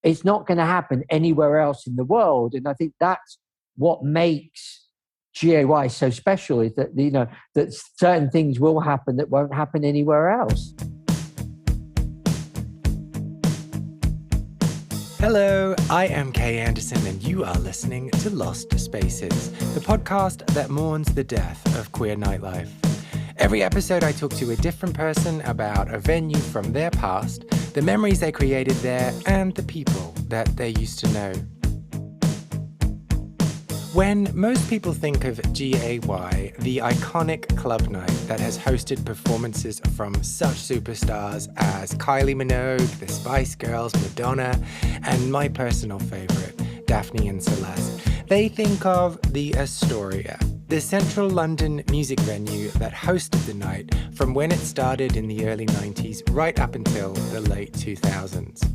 It's not going to happen anywhere else in the world. And I think that's what makes GAY so special, is that, you know, that certain things will happen that won't happen anywhere else. Hello, I am Kay Anderson, and you are listening to Lost Spaces, the podcast that mourns the death of queer nightlife. Every episode, I talk to a different person about a venue from their past, the memories they created there, and the people that they used to know. When most people think of GAY, the iconic club night that has hosted performances from such superstars as Kylie Minogue, the Spice Girls, Madonna, and my personal favorite, Daphne and Celeste, they think of the Astoria, the central London music venue that hosted the night from when it started in the early 90s right up until the late 2000s.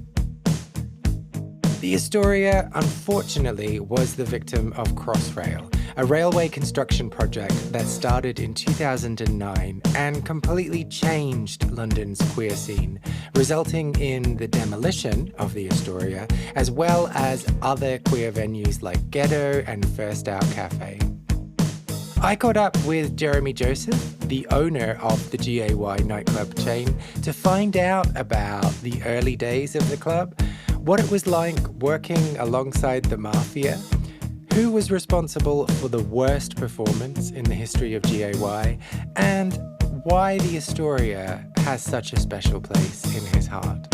The Astoria, unfortunately, was the victim of Crossrail, a railway construction project that started in 2009 and completely changed London's queer scene, resulting in the demolition of the Astoria, as well as other queer venues like Ghetto and First Out Cafe. I caught up with Jeremy Joseph, the owner of the GAY nightclub chain, to find out about the early days of the club, what it was like working alongside the mafia, who was responsible for the worst performance in the history of GAY, and why the Astoria has such a special place in his heart.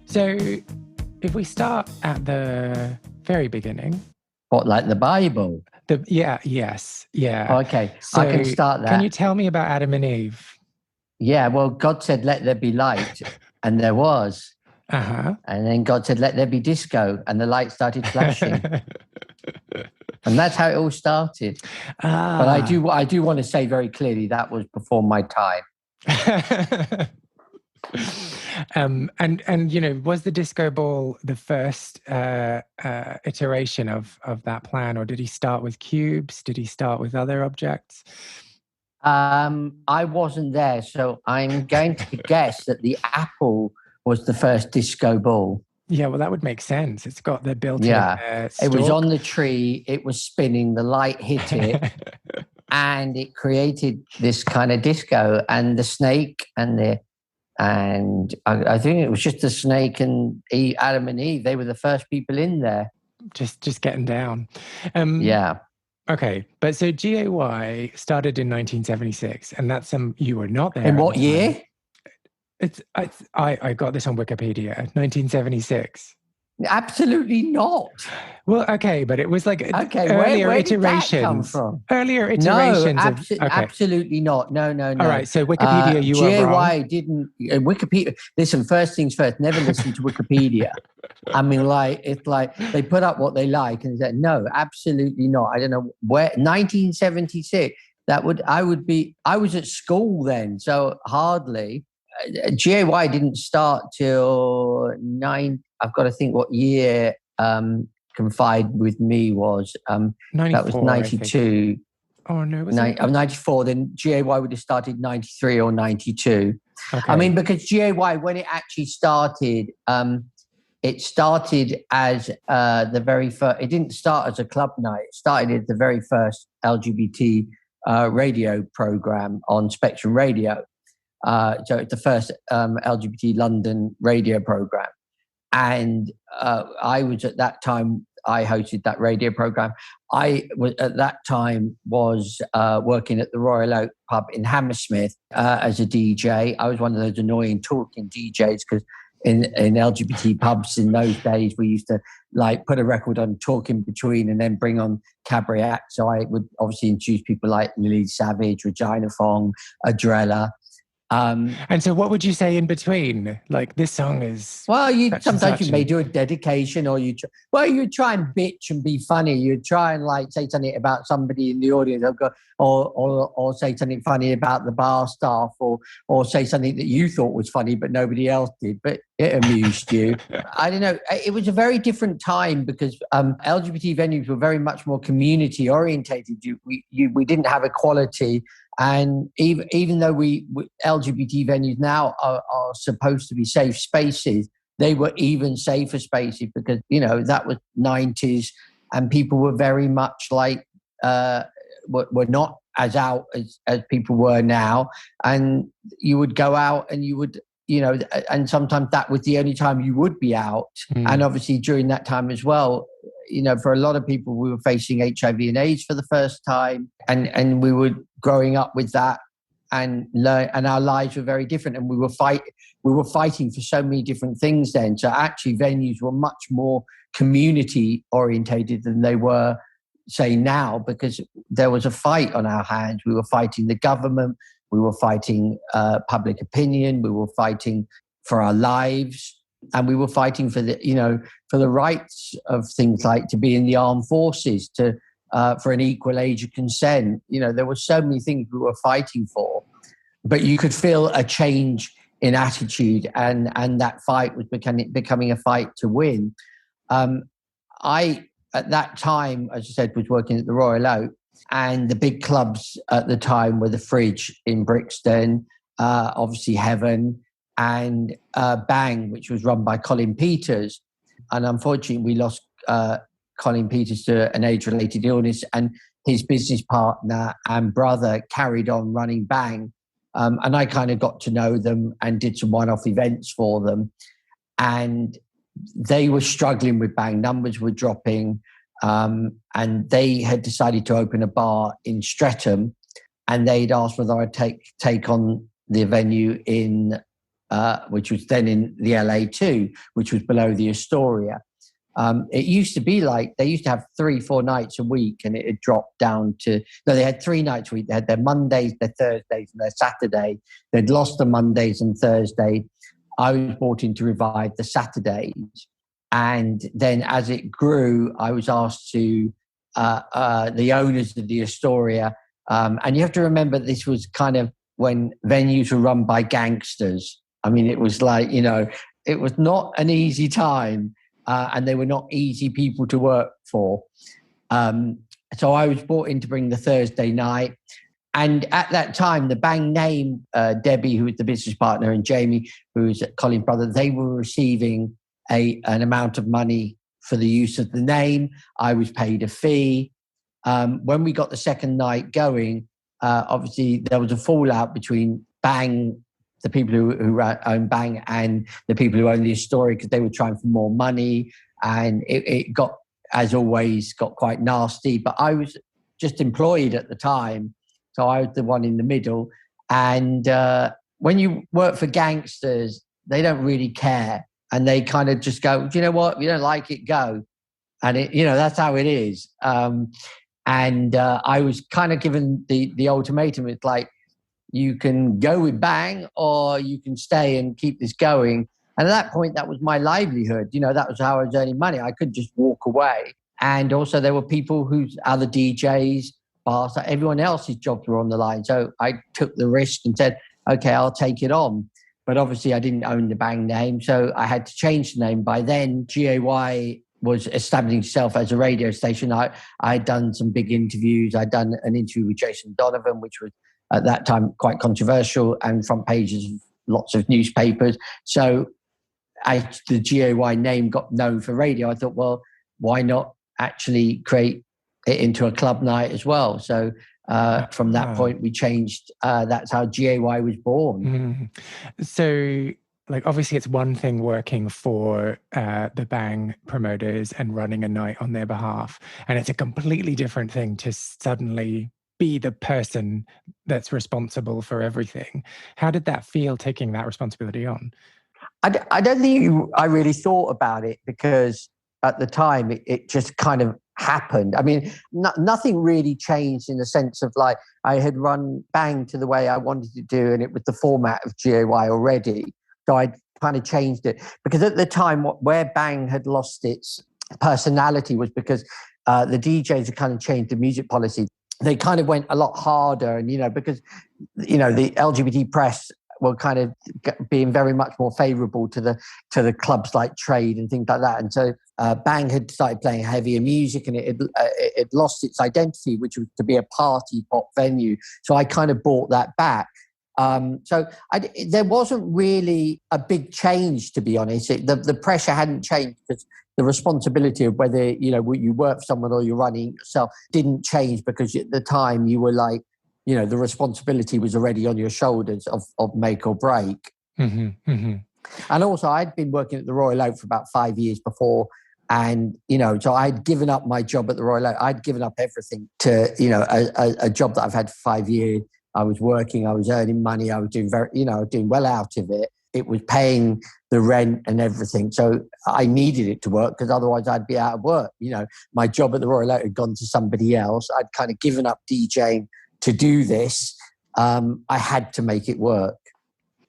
So, if we start at the very beginning. What, like the Bible? Yes. Okay, so I can start that. Can you tell me about Adam and Eve? Yeah, well, God said, let there be light, and there was. Uh-huh. And then God said, let there be disco, and the light started flashing. And that's how it all started. But I do want to say very clearly that was before my time. And you know, was the disco ball the first iteration of that plan, or did he start with cubes? Did he start with other objects? I wasn't there, so I'm going to guess that the apple was the first disco ball. Yeah, well, that would make sense. It's got the built-in it was on the tree, it was spinning, the light hit it, and it created this kind of disco. And the snake and I think it was just the snake and Adam and Eve. They were the first people in there. Just getting down. Yeah. Okay, but so GAY started in 1976, and that's you were not there. In what year? I got this on Wikipedia. 1976. Absolutely not. Well, okay, but it was like earlier where iterations. Did that come from? Earlier iterations. No, absolutely not. No. All right, so Wikipedia, you were wrong. GAY didn't. Wikipedia. Listen, first things first. Never listen to Wikipedia. I mean, it's like they put up what they like and said, no, absolutely not. I don't know where. 1976. I was at school then, so hardly. GAY didn't start till I've got to think what year Confide with Me was. That was 92. Oh, no, was it? 94. Then GAY would have started 93 or 92. Okay. I mean, because GAY, when it actually started, it started as the very first, it didn't start as a club night. It started as the very first LGBT radio program on Spectrum Radio. So it's the first LGBT London radio program. And I was at that time, I hosted that radio program. I was at that time working at the Royal Oak pub in Hammersmith as a DJ. I was one of those annoying talking DJs because in LGBT pubs in those days, we used to like put a record on, talk in between, and then bring on cabaret acts. So I would obviously introduce people like Lily Savage, Regina Fong, Adrella. And so what would you say in between? Like, this song is... Well, sometimes you may and... do a dedication, or you try and bitch and be funny. You try and like say something about somebody in the audience, or say something funny about the bar staff, or say something that you thought was funny but nobody else did, but it amused you. I don't know. It was a very different time because LGBT venues were very much more community orientated. We didn't have equality. And even though LGBT venues now are supposed to be safe spaces, they were even safer spaces because, that was 90s and people were very much like, were not as out as people were now. And you would go out and you would, and sometimes that was the only time you would be out. And obviously during that time as well, for a lot of people, we were facing HIV and AIDS for the first time, and we were growing up with that, and our lives were very different, and we were fighting for so many different things then. So actually, venues were much more community orientated than they were, say, now, because there was a fight on our hands. We were fighting the government, we were fighting public opinion, we were fighting for our lives. And we were fighting for the rights of things like to be in the armed forces, for an equal age of consent. There were so many things we were fighting for, but you could feel a change in attitude, and that fight was becoming a fight to win. I, at that time, as I said, was working at the Royal Oak, and the big clubs at the time were the Fridge in Brixton, obviously Heaven, and Bang, which was run by Colin Peters. And unfortunately, we lost Colin Peters to an age-related illness, and his business partner and brother carried on running Bang. And I kind of got to know them and did some one-off events for them. And they were struggling with Bang. Numbers were dropping. And they had decided to open a bar in Streatham, and they'd asked whether I'd take on the venue in... which was then in the LA2, which was below the Astoria. It used to be like they used to have 3-4 nights a week, and it had dropped down to... No, they had 3 nights a week. They had their Mondays, their Thursdays, and their Saturday. They'd lost the Mondays and Thursday. I was brought in to revive the Saturdays. And then as it grew, I was asked to... the owners of the Astoria... and you have to remember, this was kind of when venues were run by gangsters. I mean, it was like, it was not an easy time, and they were not easy people to work for. So I was brought in to bring the Thursday night. And at that time, the Bang name, Debbie, who was the business partner, and Jamie, who was Colin's brother, they were receiving an amount of money for the use of the name. I was paid a fee. When we got the second night going, obviously there was a fallout between Bang, the people who own Bang, and the people who own the Astoria, because they were trying for more money. And it got, as always, got quite nasty. But I was just employed at the time, so I was the one in the middle. And when you work for gangsters, they don't really care. And they kind of just go, do you know what? If you don't like it, go. And that's how it is. And I was kind of given the ultimatum. It's like, you can go with Bang, or you can stay and keep this going. And at that point, that was my livelihood. That was how I was earning money. I could just walk away. And also there were people whose other DJs, bars, everyone else's jobs were on the line. So I took the risk and said, okay, I'll take it on. But obviously I didn't own the Bang name, so I had to change the name. By then, GAY was establishing itself as a radio station. I had done some big interviews. I'd done an interview with Jason Donovan, which was at that time quite controversial, and front pages of lots of newspapers. So the GAY name got known for radio. I thought, well, why not actually create it into a club night as well? So from that point, we changed. That's how GAY was born. So, obviously it's one thing working for the Bang promoters and running a night on their behalf, and it's a completely different thing to suddenly be the person that's responsible for everything. How did that feel, taking that responsibility on? I don't think I really thought about it, because at the time it just kind of happened. I mean, nothing really changed in the sense of like I had run Bang to the way I wanted to do, and it was the format of GAY already. So I kind of changed it because at the time, where Bang had lost its personality was because the DJs had kind of changed the music policy. They kind of went a lot harder, and because the LGBT press were kind of being very much more favourable to the clubs like Trade and things like that. And so Bang had started playing heavier music, and it lost its identity, which was to be a party pop venue. So I kind of brought that back. So there wasn't really a big change, to be honest. The pressure hadn't changed because the responsibility of whether you work for someone or you're running yourself didn't change, because at the time you were like, the responsibility was already on your shoulders of make or break. Mm-hmm, mm-hmm. And also I'd been working at the Royal Oak for about 5 years before. And, so I'd given up my job at the Royal Oak. I'd given up everything to, a job that I've had for 5 years. I was working, I was earning money. I was doing doing well out of it. It was paying the rent and everything. So I needed it to work, because otherwise I'd be out of work. My job at the Royal Oak had gone to somebody else. I'd kind of given up DJing to do this. I had to make it work.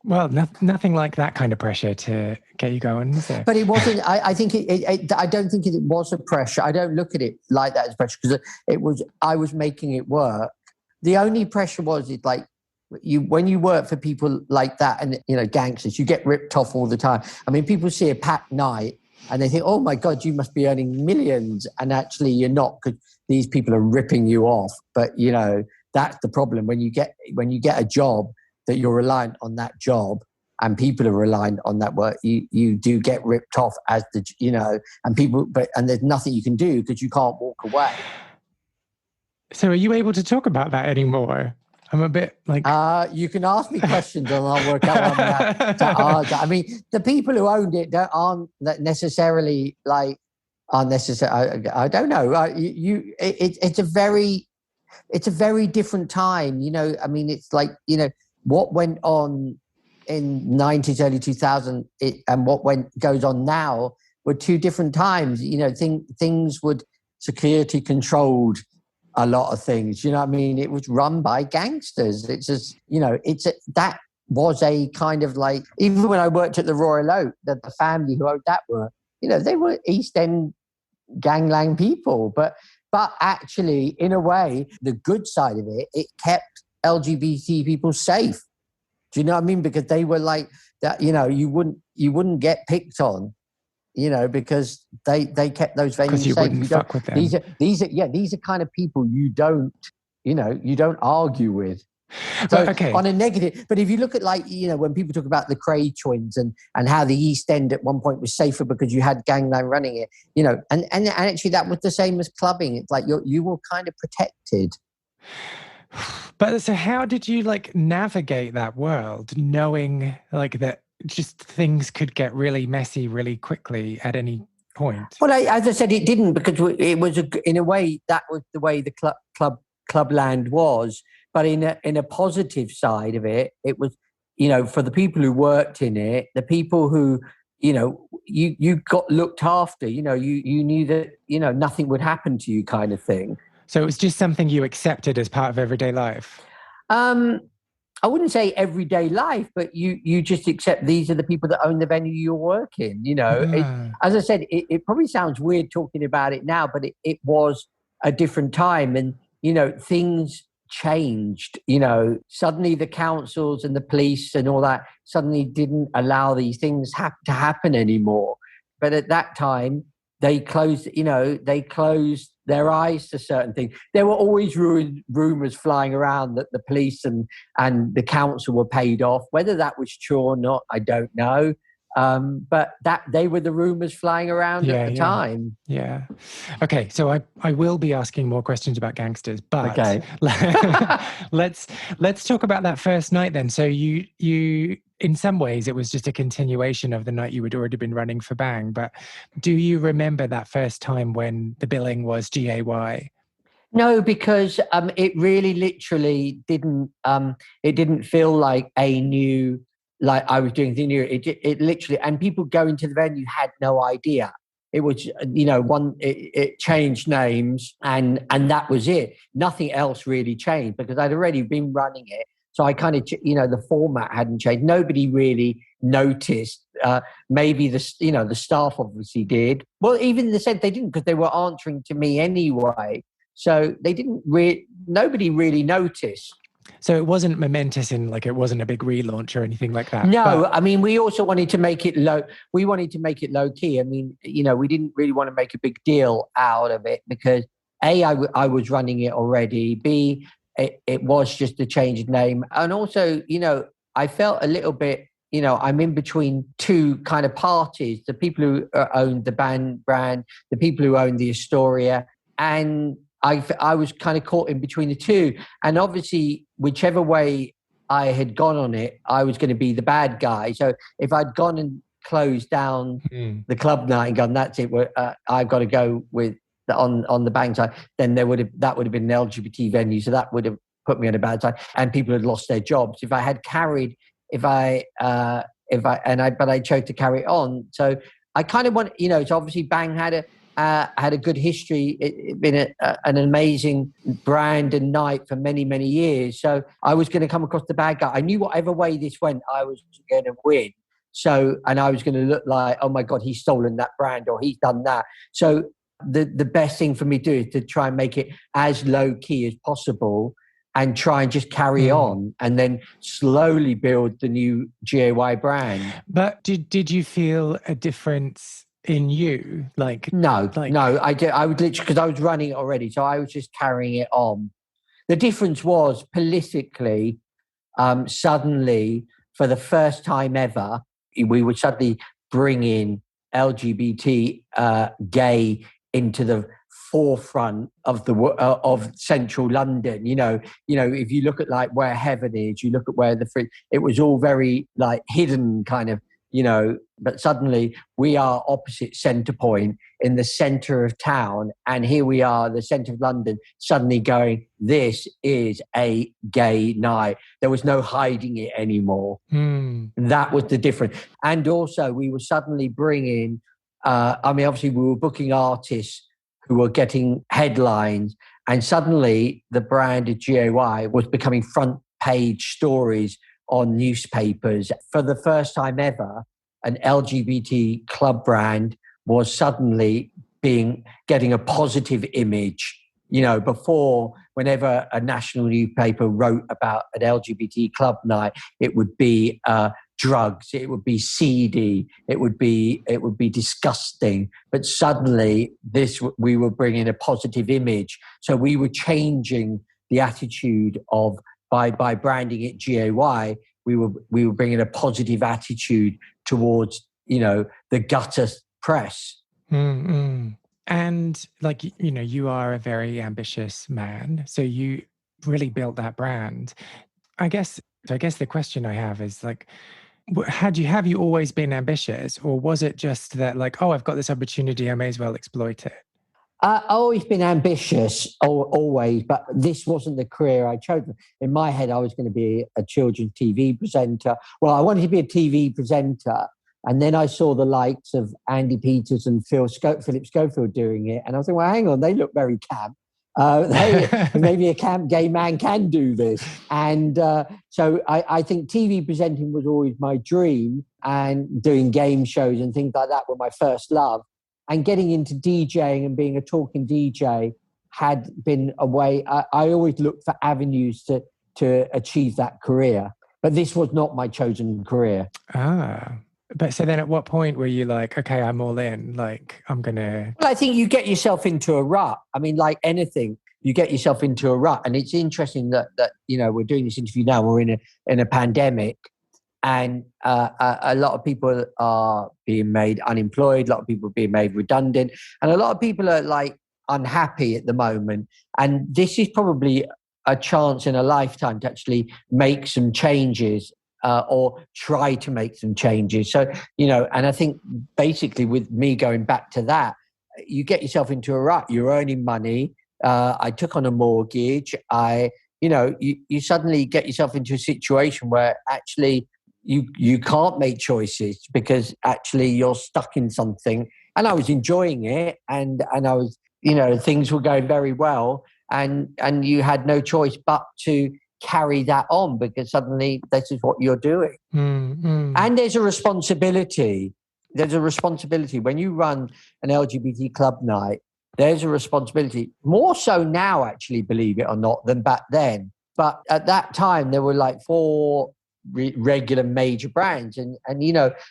Well, nothing like that kind of pressure to get you going, is there? But it wasn't. I think I don't think it was a pressure. I don't look at it like that as pressure, because I was making it work. The only pressure was like when you work for people like that and gangsters, you get ripped off all the time. I mean, people see a packed night and they think, "Oh my God, you must be earning millions," and actually you're not, because these people are ripping you off. But that's the problem when you get a job that you're reliant on that job, and people are reliant on that work. You do get ripped off as and people, and there's nothing you can do because you can't walk away. So are you able to talk about that anymore? I'm a bit like... You can ask me questions and I'll work out what to answer. I mean, the people who owned it aren't necessarily like unnecessary. I don't know. It's a very different time. I mean, it's like, what went on in 90s, early 2000s and what goes on now were two different times. Things would security controlled a lot of things. I mean, it was run by gangsters. It's just, that was a kind of like, even when I worked at the Royal Oak, the family who owned that they were East End gangland people. But actually, in a way, the good side of it kept LGBT people safe. Do you know what I mean? Because they were like that, you wouldn't get picked on, because they kept those venues safe. Because you wouldn't fuck with them. These are kind of people you don't argue with. So okay. On a negative, but if you look at when people talk about the Cray twins and how the East End at one point was safer because you had gangland running it, and actually that was the same as clubbing. It's like you were kind of protected. But so how did you navigate that world, knowing that just things could get really messy really quickly at any point? Well, as I said, it didn't, because it was in a way that was the way the clubland was. But in a positive side of it, it was for the people who worked in it, the people who you got looked after. You knew that nothing would happen to you, kind of thing. So it was just something you accepted as part of everyday life? I wouldn't say everyday life, but you just accept these are the people that own the venue you work in. As I said, it probably sounds weird talking about it now, but it was a different time, and things changed. Suddenly the councils and the police and all that suddenly didn't allow these things to happen anymore. But at that time, they closed their eyes to certain things. There were always rumours flying around that the police and the council were paid off. Whether that was true or not, I don't know. But that they were the rumours flying around at the time. Yeah. Okay, so I will be asking more questions about gangsters, but okay. let's talk about that first night then. So you in some ways it was just a continuation of the night you had already been running for Bang, but do you remember that first time when the billing was GAY? No, because it really literally didn't. It didn't feel like a new, like I was doing anything new. It literally, and people going to the venue had no idea. It was, it changed names and that was it. Nothing else really changed because I'd already been running it. So I kind of, the format hadn't changed. Nobody really noticed. Maybe the staff obviously did. Well, even in the sense they didn't because they were answering to me anyway. So they didn't nobody really noticed. So it wasn't momentous it wasn't a big relaunch or anything like that. No, I mean, we also wanted to make it low. We wanted to make it low key. I mean, we didn't really want to make a big deal out of it because A, I was running it already. B, it was just a change of name. And also, I felt a little bit, I'm in between two kind of parties, the people who owned the brand, the people who owned the Astoria. And I was kind of caught in between the two. And obviously, whichever way I had gone on it, I was going to be the bad guy. So if I'd gone and closed down the club night and gone, that's it, I've got to go with on the bang side, then that would have been an LGBT venue. So that would have put me on a bad side and people had lost their jobs. If I had carried, but I chose to carry it on. So I kind of want, so obviously Bang had a good history. It's been an amazing brand and night for many, many years. So I was going to come across the bad guy. I knew whatever way this went, I was going to win. So, and I was going to look like, oh my God, he's stolen that brand or he's done that. So the best thing for me to do is to try and make it as low key as possible and try and just carry on and then slowly build the new GAY brand. But did you feel a difference in you? No, I did. I would literally, because I was running it already. So I was just carrying it on. The difference was politically, suddenly, for the first time ever, we would suddenly bring in LGBT gay into the forefront of of central London. If you look at where Heaven is, you look at where it was all very hidden kind of, but suddenly we are opposite Centre Point in the centre of town. And here we are, the centre of London, suddenly going, this is a gay night. There was no hiding it anymore. That was the difference. And also we were suddenly bringing, obviously we were booking artists who were getting headlines. And suddenly the brand of GAY was becoming front page stories on newspapers. For the first time ever, an LGBT club brand was suddenly getting a positive image. Before, whenever a national newspaper wrote about an LGBT club night, it would be drugs, it would be seedy, it would be disgusting. But suddenly, we were bringing a positive image. So we were changing the attitude of by branding it GAY. We were bringing a positive attitude towards the gutter press. And you are a very ambitious man, so you really built that brand. I guess the question I have is have you always been ambitious, or was it just that I've got this opportunity, I may as well exploit it? I've always been ambitious, always, but this wasn't the career I chose. In my head, I was going to be a children's TV presenter. Well, I wanted to be a TV presenter, and then I saw the likes of Andy Peters and Philip Schofield doing it, and I was like, well, hang on, they look very camp. Maybe a camp gay man can do this. And so I think TV presenting was always my dream, and doing game shows and things like that were my first love. And getting into DJing and being a talking DJ had been a way. I always looked for avenues to achieve that career. But this was not my chosen career. But so then at what point were you like, okay, I'm all in, I'm going to... Well, I think you get yourself into a rut. I mean, like anything, you get yourself into a rut. And it's interesting that we're doing this interview now, we're in a pandemic. And a lot of people are being made unemployed. A lot of people are being made redundant. And a lot of people are unhappy at the moment. And this is probably a chance in a lifetime to actually make some changes or try to make some changes. So, and I think basically with me going back to that, you get yourself into a rut. You're earning money. I took on a mortgage. You suddenly get yourself into a situation where actually you can't make choices because actually you're stuck in something and I was enjoying it, and I was, things were going very well, and you had no choice but to carry that on because suddenly this is what you're doing. And there's a responsibility. There's a responsibility when you run an LGBT club night. There's a responsibility, more so now, actually, believe it or not, than back then. But at that time, there were like 4 regular major brands. And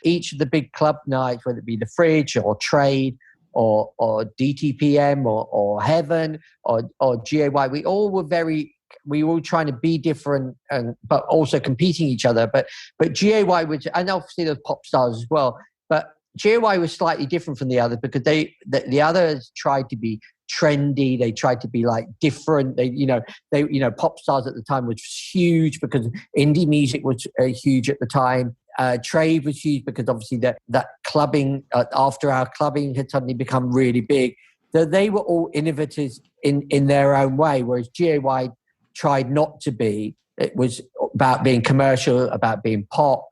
each of the big club nights, whether it be the Fridge or Trade or DTPM or Heaven or GAY, we all were trying to be different, but also competing each other. But GAY was, and obviously there's pop stars as well, but GAY was slightly different from the others because the others tried to be trendy. They tried to be like different. They pop stars at the time was huge because indie music was huge at the time. Trade was huge because obviously that clubbing, after our clubbing had suddenly become really big. They were all innovators in their own way, whereas GAY tried not to be. It was about being commercial, about being pop.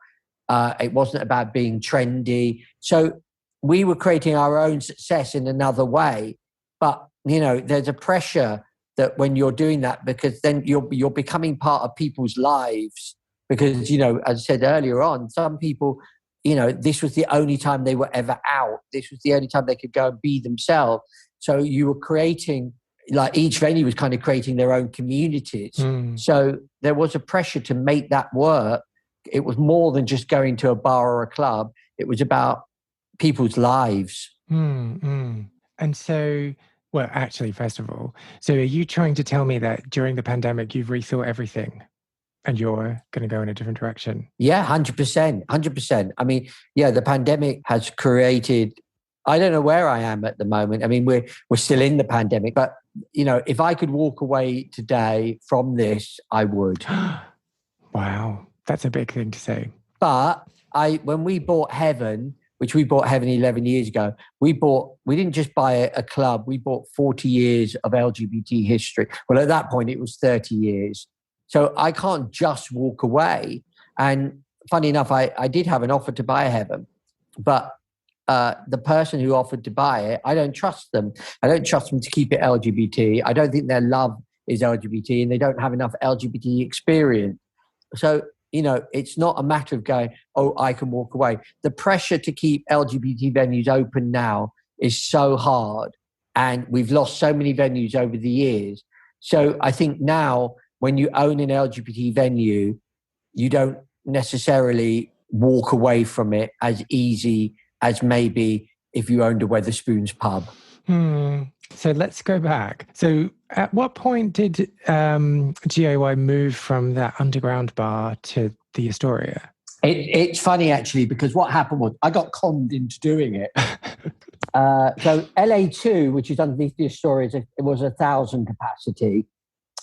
It wasn't about being trendy. So we were creating our own success in another way. But, there's a pressure that when you're doing that, because then you're becoming part of people's lives. Because, as I said earlier on, some people, this was the only time they were ever out. This was the only time they could go and be themselves. So you were creating, like each venue was kind of creating their own communities. So there was a pressure to make that work. It was more than just going to a bar or a club. It was about people's lives. And so, well, actually, first of all, so are you trying to tell me that during the pandemic, you've rethought everything and you're going to go in a different direction? Yeah, 100%. 100%. I mean, yeah, the pandemic has created, I don't know where I am at the moment. I mean, we're still in the pandemic, but, if I could walk away today from this, I would. Wow. That's a big thing to say. But when we bought Heaven, which we bought Heaven 11 years ago, we didn't just buy a club, we bought 40 years of LGBT history. Well, at that point, it was 30 years. So I can't just walk away. And funny enough, I did have an offer to buy Heaven, but the person who offered to buy it, I don't trust them. I don't trust them to keep it LGBT. I don't think their love is LGBT and they don't have enough LGBT experience. So, it's not a matter of going, oh, I can walk away. The pressure to keep LGBT venues open now is so hard. And we've lost so many venues over the years. So I think now when you own an LGBT venue, you don't necessarily walk away from it as easy as maybe if you owned a Wetherspoons pub. So let's go back. So at what point did GAY move from that underground bar to the Astoria? It's funny, actually, because what happened was I got conned into doing it. So LA2, which is underneath the Astoria, it was 1,000 capacity.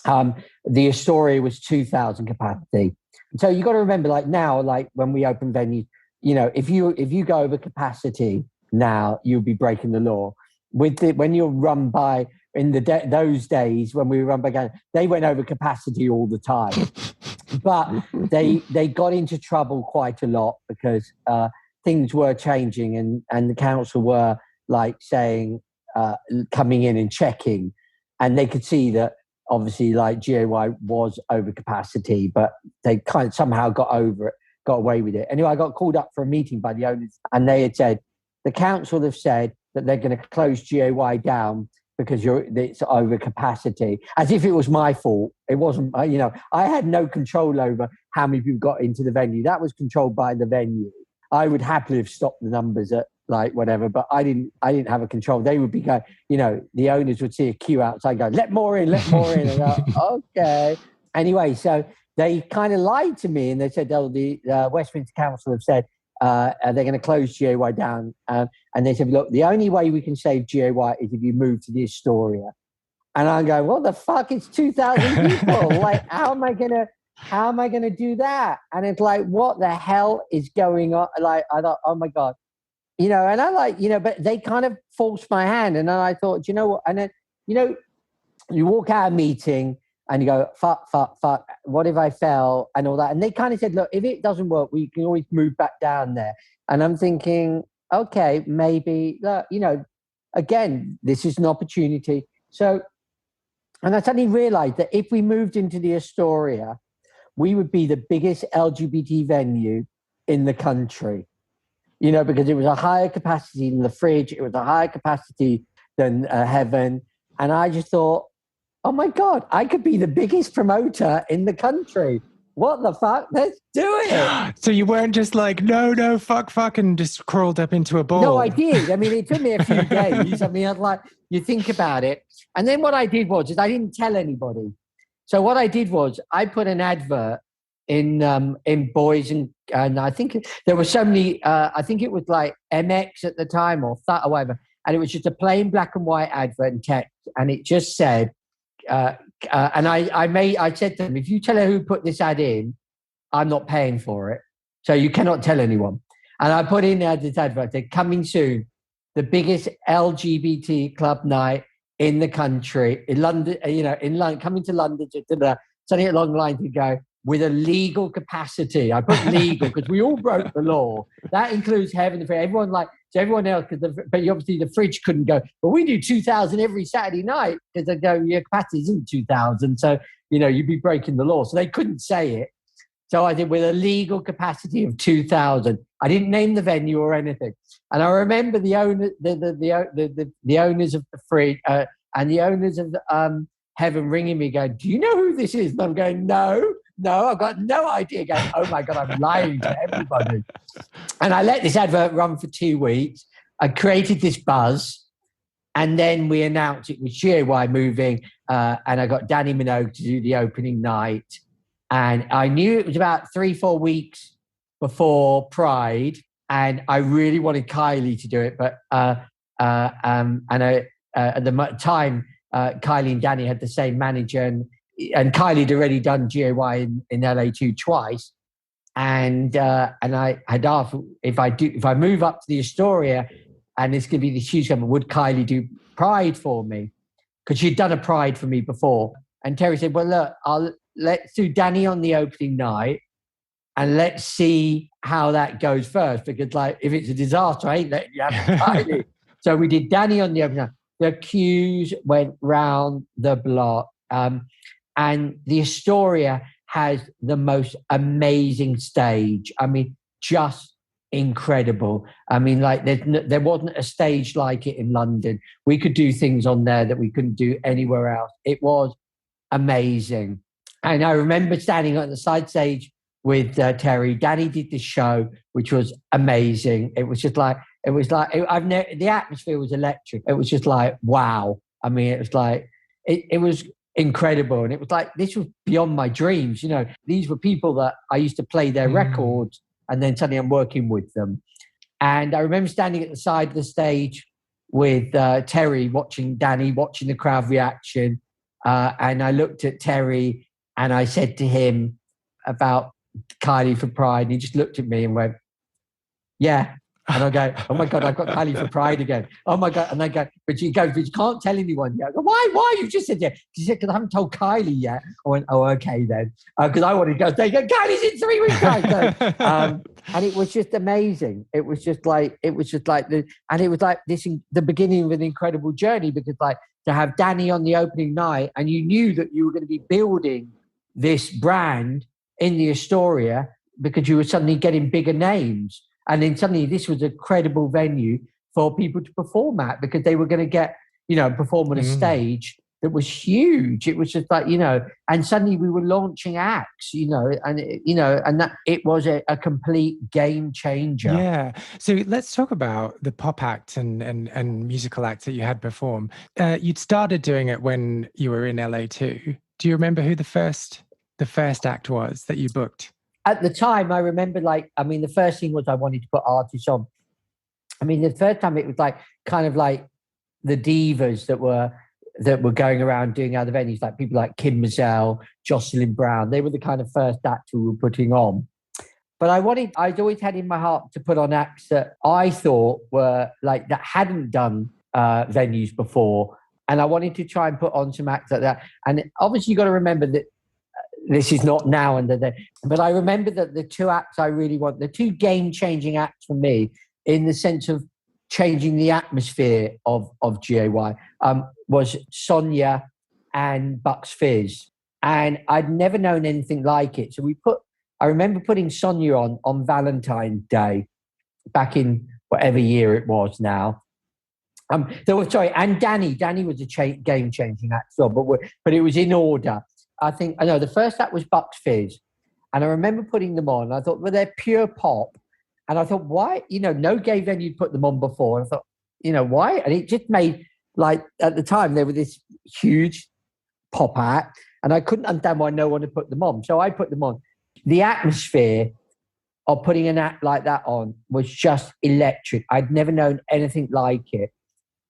The Astoria was 2,000 capacity. So you got to remember, like now, like when we open venues, if you go over capacity now, you'll be breaking the law. When you're run by those days when we were run by gangs, they went over capacity all the time. But they got into trouble quite a lot because things were changing and the council were like saying, coming in and checking, and they could see that obviously like GAY was over capacity, but they kind of somehow got away with it. Anyway, I got called up for a meeting by the owners and they had said, the council have said that they're going to close GAY down because it's over capacity, as if it was my fault. It wasn't, I had no control over how many people got into the venue. That was controlled by the venue. I would happily have stopped the numbers at like whatever, but I didn't have a control. They would be going, the owners would see a queue outside, go, let more in. And I go, okay. Anyway, so they kind of lied to me and they said, oh, the Westminster Council have said they're going to close GAY down. And they said, look, the only way we can save GAY is if you move to the Astoria. And I'm going, what the fuck? It's 2,000 people. Like, how am I going to do that? And it's like, what the hell is going on? Like, I thought, oh my God. And I like, but they kind of forced my hand. And then I thought, you know what? And then, you walk out of a meeting and you go, fuck, what if I fell and all that? And they kind of said, look, if it doesn't work, we can always move back down there. And I'm thinking, okay, maybe, again, this is an opportunity. So, and I suddenly realized that if we moved into the Astoria, we would be the biggest LGBT venue in the country, because it was a higher capacity than the Fridge. It was a higher capacity than Heaven. And I just thought, oh my God, I could be the biggest promoter in the country. What the fuck? Let's do it. So you weren't just like, no, fuck, and just crawled up into a ball. No, I did. I mean, it took me a few days. I mean, I was like, you think about it. And then what I did was I didn't tell anybody. So what I did was I put an advert in Boys, and I think there were so many, I think it was like MX at the time or whatever. And it was just a plain black and white advert and text. And it just said, and I said to them, if you tell her who put this ad in, I'm not paying for it. So you cannot tell anyone. And I put in this advert, said, coming soon, the biggest LGBT club night in the country, in London, in London, coming to London, sending it along the line to go with a legal capacity. I put legal because we all broke the law. That includes Heaven and Fridge. Everyone else, but obviously the Fridge couldn't go. But we do 2,000 every Saturday night because they go, your capacity isn't 2,000. So, you'd be breaking the law. So they couldn't say it. So I did with a legal capacity of 2,000. I didn't name the venue or anything. And I remember the owners of the Fridge and the owners of Heaven ringing me going, do you know who this is? And I'm going, no, I've got no idea. Going, oh my God, I'm lying to everybody. And I let this advert run for 2 weeks. I created this buzz. And then we announced it was GAY moving. And I got Daphne Minogue to do the opening night. And I knew it was about 3-4 weeks before Pride. And I really wanted Kylie to do it. But at the time, Kylie and Danny had the same manager. And Kylie had already done GAY in LA too twice. And I had asked if I move up to the Astoria and it's going to be this huge number, would Kylie do Pride for me? Because she'd done a Pride for me before. And Terry said, well, look, let's do Danny on the opening night and let's see how that goes first. Because if it's a disaster, I ain't letting you have Kylie. So we did Danny on the opening night. The queues went round the block. And the Astoria has the most amazing stage. I mean, just incredible. I mean, there wasn't a stage like it in London. We could do things on there that we couldn't do anywhere else. It was amazing. And I remember standing on the side stage with Terry. Danny did this show, which was amazing. It was just the atmosphere was electric. It was just like, wow. I mean, it was like, it was incredible. And it was like, this was beyond my dreams. These were people that I used to play their records and then suddenly I'm working with them. And I remember standing at the side of the stage with Terry, watching Danny, watching the crowd reaction. And I looked at Terry and I said to him about Kylie for Pride. And he just looked at me and went, yeah. And I go, oh my God, I've got Kylie for Pride again. Oh my God. And I go, but you can't tell anyone yet. I go, why? You just said, yeah. She said, because I haven't told Kylie yet. I went, oh, okay then. Because I wanted to go, they go, Kylie's in 3 weeks time. So, and it was just amazing. It was just like this, the beginning of an incredible journey, because to have Danny on the opening night and you knew that you were going to be building this brand in the Astoria because you were suddenly getting bigger names. And then suddenly this was a credible venue for people to perform at, because they were going to get, perform on a stage that was huge. It was just and suddenly we were launching acts, and that it was a complete game changer. Yeah. So let's talk about the pop acts and musical acts that you had perform. You'd started doing it when you were in LA too. Do you remember who the first act was that you booked? At the time, I remember, the first thing was I wanted to put artists on. I mean, the first time it was kind of like the divas that were going around doing other venues, like people like Kim Mazel, Jocelyn Brown. They were the kind of first acts we were putting on. But I'd always had in my heart to put on acts that I thought were that hadn't done venues before. And I wanted to try and put on some acts like that. And obviously you've got to remember that this is not now and then. But I remember that the two acts I really want, the two game-changing acts for me, in the sense of changing the atmosphere of GAY, was Sonia and Bucks Fizz. And I'd never known anything like it. So I remember putting Sonia on Valentine's Day back in whatever year it was now. And Danny was a game-changing act as well, but it was in order. I know the first act was Bucks Fizz. And I remember putting them on. I thought, well, they're pure pop. And I thought, why? No gay venue put them on before. And I thought, why? And it just made, like, at the time, they were this huge pop act. And I couldn't understand why no one had put them on. So I put them on. The atmosphere of putting an act like that on was just electric. I'd never known anything like it.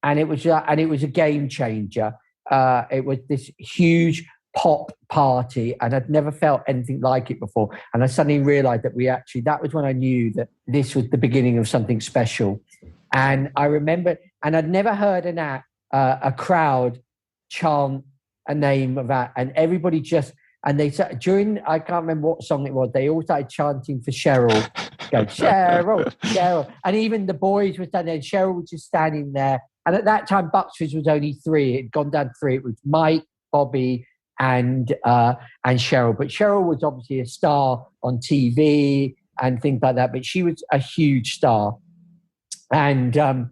And it was a game changer. It was this huge pop party, and I'd never felt anything like it before. And I suddenly realized that that was when I knew that this was the beginning of something special. And I remember, and I'd never heard a crowd chant a name of that, and everybody I can't remember what song it was, they all started chanting for Cheryl. Go, Cheryl, Cheryl. And even the boys were standing there, and Cheryl was just standing there. And at that time, Bucks Fizz was only 3. It had gone down to 3. It was Mike, Bobby, and Cheryl. But Cheryl was obviously a star on TV and things like that. But she was a huge star. And so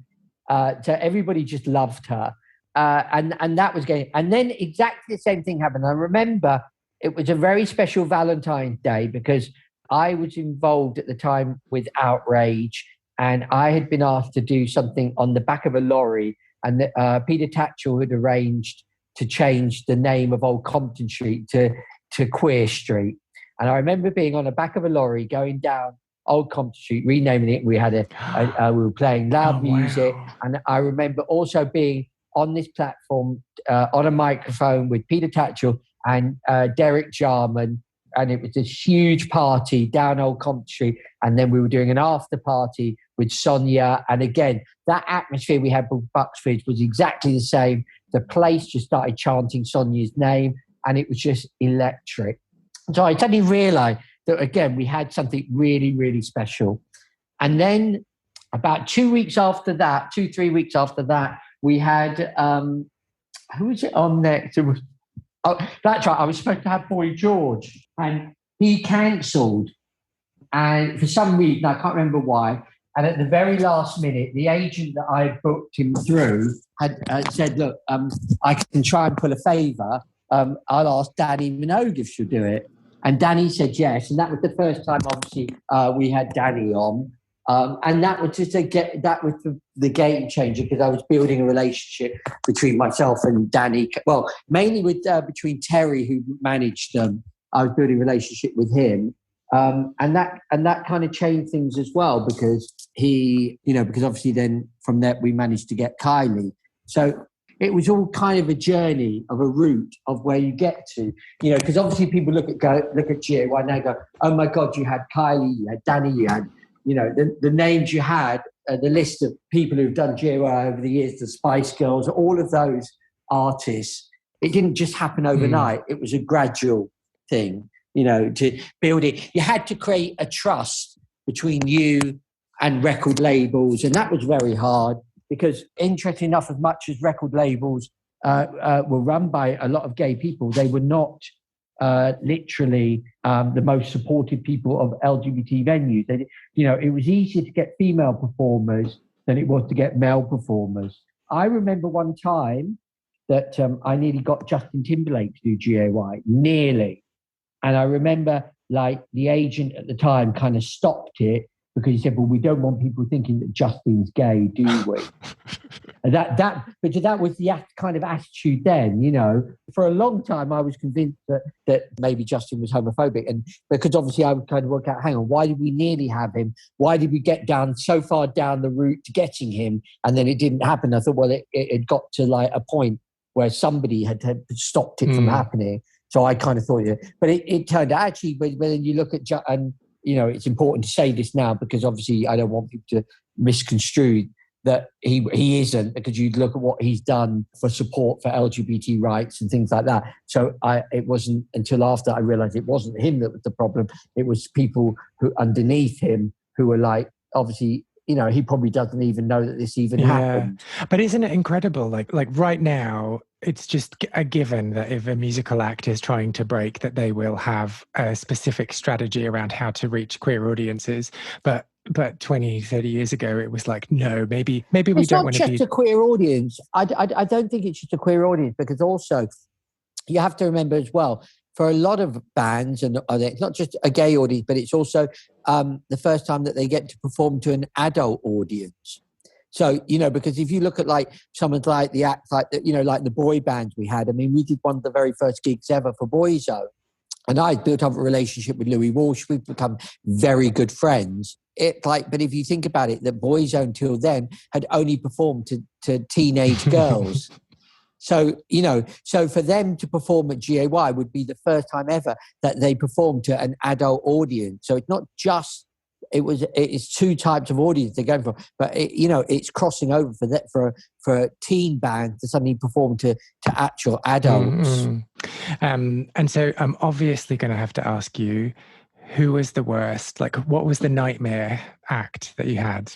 everybody just loved her. And that was going. And then exactly the same thing happened. I remember it was a very special Valentine's Day because I was involved at the time with Outrage, and I had been asked to do something on the back of a lorry, and Peter Tatchell had arranged to change the name of Old Compton Street to Queer Street. And I remember being on the back of a lorry going down Old Compton Street, renaming it. We were playing loud music. And I remember also being on this platform on a microphone with Peter Tatchell and Derek Jarman. And it was this huge party down Old Compton Street. And then we were doing an after party with Sonia. And again, that atmosphere we had with Bucks Fizz was exactly the same. The place just started chanting Sonia's name, and it was just electric. So I suddenly realized that, again, we had something really, really special. And then about 2 weeks after that, 2-3 weeks after that, we had, who was it on next? It was, that's right, I was supposed to have Boy George, and he cancelled. And for some reason, I can't remember why. And at the very last minute, the agent that I booked him through had said, look, I can try and pull a favour. I'll ask Daphne Minogue if she'll do it. And Danny said yes. And that was the first time, obviously, we had Danny on. And that was just the game changer, because I was building a relationship between myself and Danny. Well, mainly between Terry, who managed them. I was building a relationship with him. And that kind of changed things as well, because because obviously then from there we managed to get Kylie. So it was all kind of a journey of a route of where you get to, because obviously people look at GAY and they go, oh my God, you had Kylie, you had Danny, you had, the names you had, the list of people who've done GAY over the years, the Spice Girls, all of those artists. It didn't just happen overnight. It was a gradual thing. To build it, you had to create a trust between you and record labels. And that was very hard because, interesting enough, as much as record labels were run by a lot of gay people, they were not literally the most supportive people of LGBT venues. It was easier to get female performers than it was to get male performers. I remember one time that I nearly got Justin Timberlake to do GAY, nearly. And I remember, the agent at the time kind of stopped it because he said, well, we don't want people thinking that Justin's gay, do we? And that was the kind of attitude then, For a long time, I was convinced that maybe Justin was homophobic. And because obviously I would kind of work out, hang on, why did we nearly have him? Why did we get so far down the route to getting him? And then it didn't happen. I thought, well, it had got to a point where somebody had stopped it from happening. So I kind of thought, but it turned out actually, when you look at, and it's important to say this now because obviously I don't want people to misconstrue that he isn't, because you look at what he's done for support for LGBT rights and things like that. So it wasn't until after I realized it wasn't him that was the problem. It was people who underneath him who were obviously he probably doesn't even know that this even happened. But isn't it incredible? Like right now, it's just a given that if a musical act is trying to break, that they will have a specific strategy around how to reach queer audiences. But 20, 30 years ago, it was like, no, maybe we don't want to be... It's not just a queer audience. I don't think it's just a queer audience, because also you have to remember as well, for a lot of bands, and it's not just a gay audience, but it's also the first time that they get to perform to an adult audience. So, because if you look at like someone like the act, like the boy bands we had, I mean, we did one of the very first gigs ever for Boyzone. And I built up a relationship with Louis Walsh. We've become very good friends. But if you think about it, that Boyzone till then had only performed to teenage girls. So, so for them to perform at GAY would be the first time ever that they performed to an adult audience. So it's not just, it's two types of audience they're going for, but it's crossing over for a teen band to suddenly perform to actual adults. Mm-hmm. And so I'm obviously going to have to ask you, who was the worst? Like, what was the nightmare act that you had?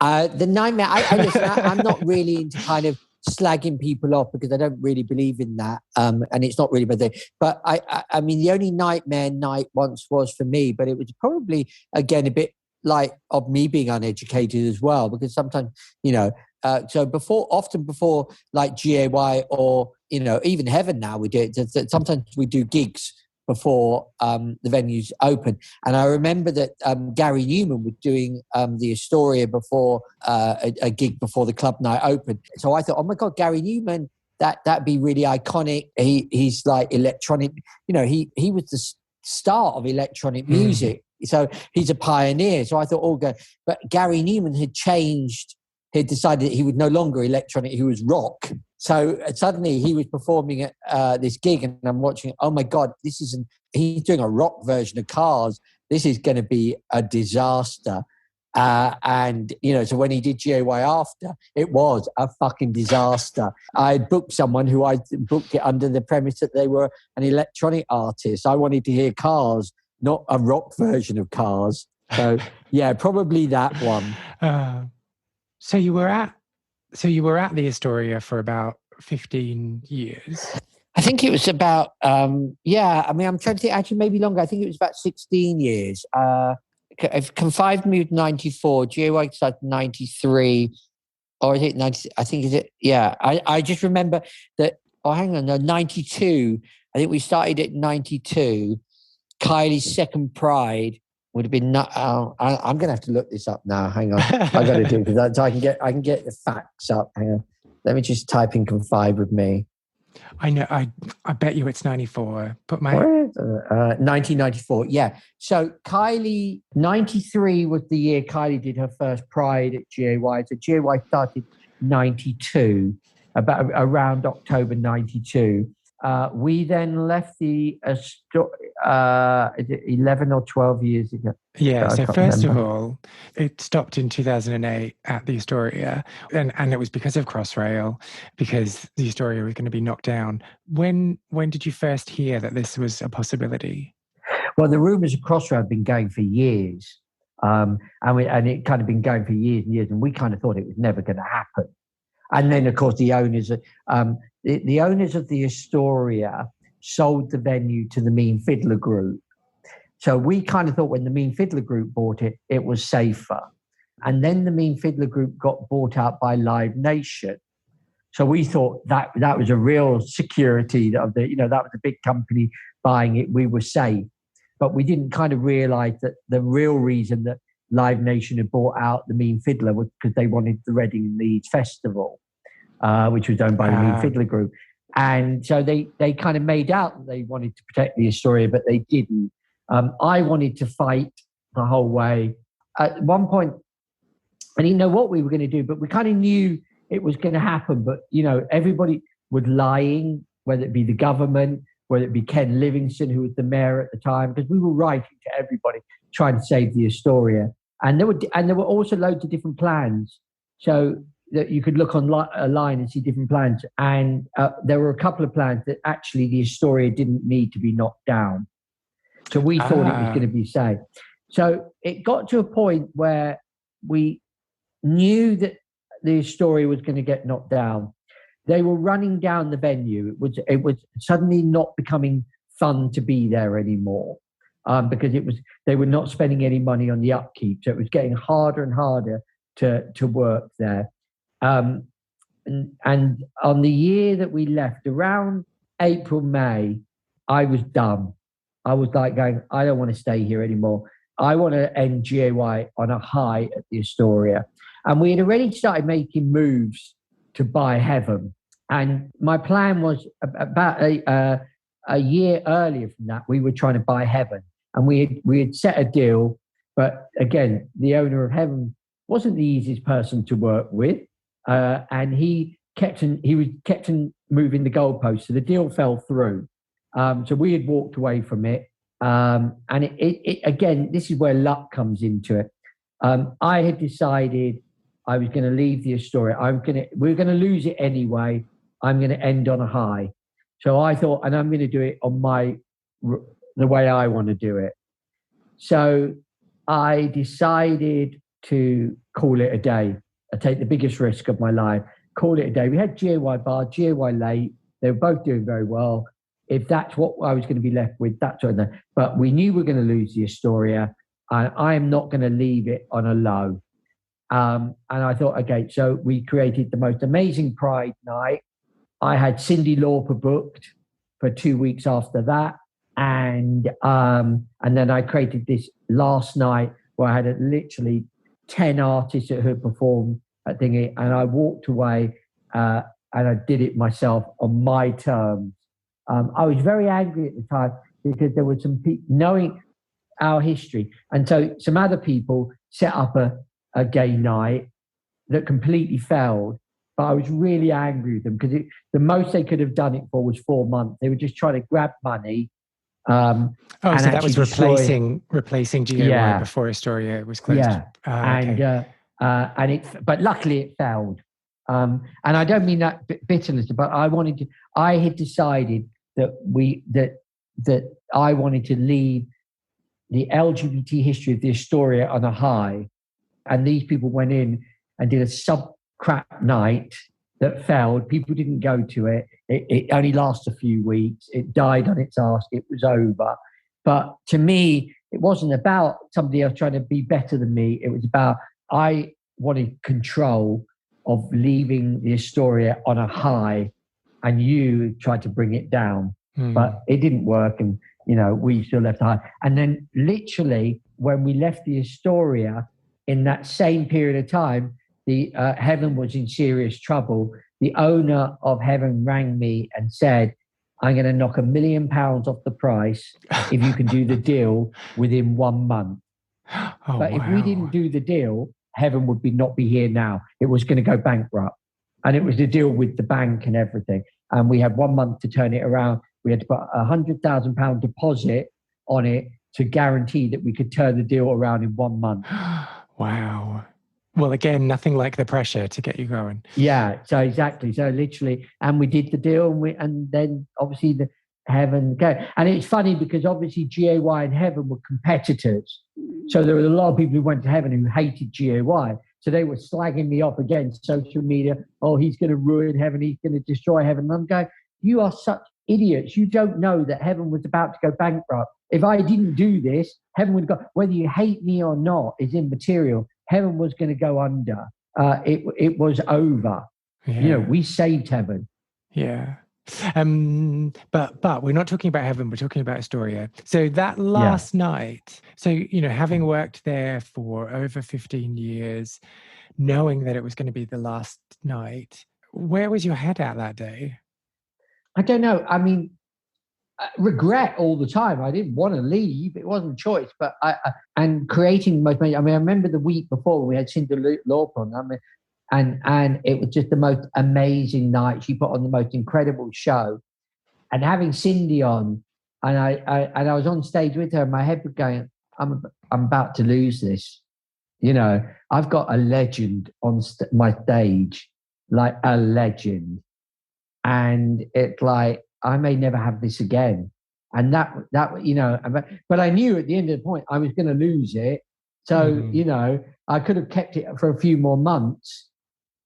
The nightmare, I'm not really into kind of slagging people off, because I don't really believe in that. And it's not really my thing. But I mean, the only nightmare night once was for me, but it was probably, again, a bit like of me being uneducated as well, because sometimes, so often before like GAY or, even Heaven now we do it. Sometimes we do gigs before the venues open. And I remember that Gary Newman was doing the Astoria before a gig before the club night opened. So I thought, oh my God, Gary Newman, that'd be really iconic. He's like electronic, he was the start of electronic music. So he's a pioneer. So I thought, oh God, but Gary Newman had changed. He decided that he was no longer electronic, he was rock. So suddenly he was performing at this gig, and I'm watching, oh my God, he's doing a rock version of Cars. This is going to be a disaster. And, so when he did GAY after, it was a fucking disaster. I booked someone who I booked it under the premise that they were an electronic artist. I wanted to hear Cars, not a rock version of Cars. So yeah, probably that one. So you were at the Astoria for about 15 years. I think it was about, I'm trying to think, actually maybe longer. I think it was about 16 years. Confide Me with 94, GAY started 93, or is it 90? I think, is it? Yeah. I just remember that, 92. I think we started at 92. Kylie's second Pride would have been I'm going to have to look this up now. Hang on. I got to do it because I can get the facts up. Hang on. Let me just type in Confide with Me. I know. I bet you it's 94. Put my 1994. Yeah. So Kylie, 93 was the year Kylie did her first Pride at GAY. So GAY started 92, about around October 92. We then left the 11 or 12 years ago. Yeah, so first of all, it stopped in 2008 at the Astoria, and it was because of Crossrail, because the Astoria was going to be knocked down. When did you first hear that this was a possibility? Well, the rumours of Crossrail had been going for years, and it kind of been going for years and years, and we kind of thought it was never going to happen. And then, of course, the owners of the Astoria sold the venue to the Mean Fiddler Group. So we kind of thought when the Mean Fiddler Group bought it, it was safer. And then the Mean Fiddler Group got bought out by Live Nation. So we thought that was a real security of that was a big company buying it. We were safe. But we didn't kind of realize that the real reason that Live Nation had bought out the Mean Fiddler was because they wanted the Reading and Leeds Festival, which was owned by the Mean Fiddler Group. And so they kind of made out that they wanted to protect the Astoria, but they didn't. I wanted to fight the whole way. At one point, I didn't know what we were going to do, but we kind of knew it was going to happen. But, everybody was lying, whether it be the government, whether it be Ken Livingstone, who was the mayor at the time, because we were writing to everybody trying to save the Astoria. And there were also loads of different plans. So that you could look online and see different plans. And there were a couple of plans that actually the Astoria didn't need to be knocked down. So we thought it was going to be safe. So it got to a point where we knew that the Astoria was going to get knocked down. They were running down the venue. It was suddenly not becoming fun to be there anymore, because they were not spending any money on the upkeep. So it was getting harder and harder to work there. And on the year that we left, around April, May, I was done. I was like going, I don't want to stay here anymore. I want to end GAY on a high at the Astoria. And we had already started making moves to buy Heaven. And my plan was about a year earlier from that, we were trying to buy Heaven. And we had set a deal. But again, the owner of Heaven wasn't the easiest person to work with. And he kept on moving the goalposts. So the deal fell through. So we had walked away from it. And it again, this is where luck comes into it. I had decided I was going to leave the Astoria. We're going to lose it anyway. I'm going to end on a high. So I thought, and I'm going to do it on the way I want to do it. So I decided to call it a day. I take the biggest risk of my life. Call it a day. We had GAY bar, GAY late. They were both doing very well. If that's what I was going to be left with, that's what I know. But we knew we were going to lose the Astoria. And I am not going to leave it on a low. And I thought, okay, so we created the most amazing Pride night. I had Cyndi Lauper booked for 2 weeks after that. And then I created this last night where I had literally 10 artists that had performed at Thingy. And I walked away and I did it myself on my terms. I was very angry at the time because there were some people knowing our history. And so some other people set up a gay night that completely failed. But I was really angry with them because the most they could have done it for was 4 months. They were just trying to grab money. So that was replacing GAY before Astoria was closed. Yeah, but luckily it failed. And I don't mean that bitterness, but I had decided that I wanted to leave the LGBT history of the Astoria on a high. And these people went in and did a sub-crap night that failed. People didn't go to it. It only lasted a few weeks. It died on its arse. It was over. But to me, it wasn't about somebody else trying to be better than me. It was about, I wanted control of leaving the Astoria on a high, and you tried to bring it down. But it didn't work. And, we still left high. And then literally when we left the Astoria in that same period of time, the Heaven was in serious trouble. The owner of Heaven rang me and said, I'm going to knock £1 million off the price if you can do the deal within 1 month. But if we didn't do the deal, Heaven would not be here now. It was going to go bankrupt. And it was the deal with the bank and everything. And we had 1 month to turn it around. We had to put £100,000 deposit on it to guarantee that we could turn the deal around in 1 month. Wow. Well, again, nothing like the pressure to get you going. Yeah, so exactly. So literally, and we did the deal, and then obviously the Heaven go. And it's funny because obviously GAY and Heaven were competitors. So there were a lot of people who went to Heaven who hated GAY. So they were slagging me off against social media. Oh, he's going to ruin Heaven. He's going to destroy Heaven. And I'm going, you are such idiots. You don't know that Heaven was about to go bankrupt. If I didn't do this, Heaven would go, whether you hate me or not is immaterial. Heaven was going to go under. It was over. Yeah. We saved Heaven. Yeah. But we're not talking about Heaven, we're talking about Astoria. So that last night, having worked there for over 15 years, knowing that it was going to be the last night, where was your head at that day? I don't know. I mean, regret all the time. I didn't want to leave. It wasn't a choice. But and creating most. I remember the week before we had Cyndi Lauper on. And it was just the most amazing night. She put on the most incredible show, and having Cyndi on, and I was on stage with her. And my head was going, I'm about to lose this. I've got a legend on my stage, like a legend, and it's like I may never have this again. And that but I knew at the end of the point I was going to lose it. So I could have kept it for a few more months,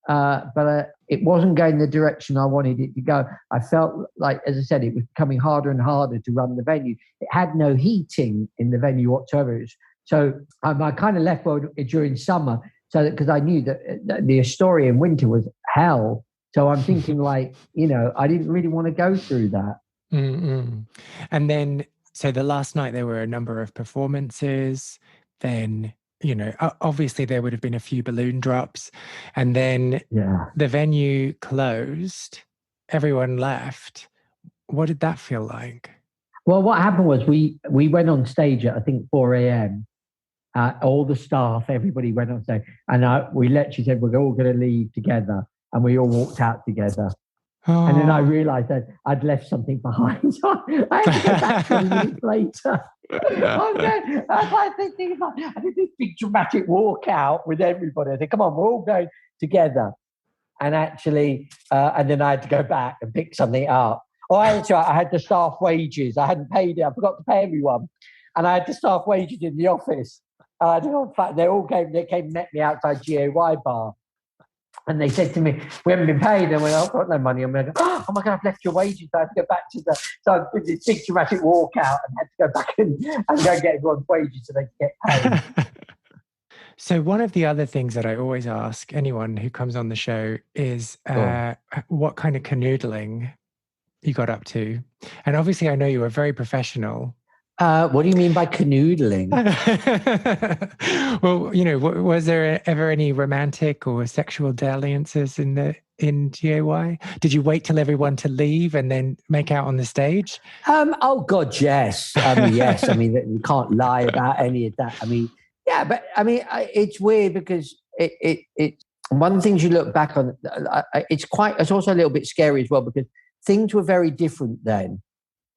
but it wasn't going the direction I wanted it to go. I felt like, as I said, it was becoming harder and harder to run the venue. It had no heating in the venue whatsoever. So I kind of left during summer, so because I knew that the Astoria in winter was hell. So I'm thinking like, I didn't really want to go through that. Mm-mm. And then, so the last night there were a number of performances. Then, obviously there would have been a few balloon drops, and then the venue closed. Everyone left. What did that feel like? Well, what happened was we went on stage at I think 4 a.m. All the staff, everybody went on stage, and we literally said we're all going to leave together, and we all walked out together. Oh. And then I realised that I'd left something behind. So I had to go back 20 minutes later. I did this big dramatic walk out with everybody. I said, come on, we're all going together. And actually, and then I had to go back and pick something up. I had the staff wages. I hadn't paid it. I forgot to pay everyone. And I had the staff wages in the office. In fact, they came and met me outside GAY bar. And they said to me, we haven't been paid. And I went, I've got no money. I'm going, oh my God, I've left your wages. I have to go back to so I did this big dramatic walk out and had to go back and go get everyone's wages so they could get paid. So one of the other things that I always ask anyone who comes on the show is what kind of canoodling you got up to. And obviously I know you were very professional. What do you mean by canoodling? Well, was there ever any romantic or sexual dalliances in GAY? Did you wait till everyone to leave and then make out on the stage? Oh God, yes. Yes. I mean, you can't lie about any of that. I mean, yeah, but I mean, it's weird because it one of the things you look back on, it's also a little bit scary as well because things were very different then,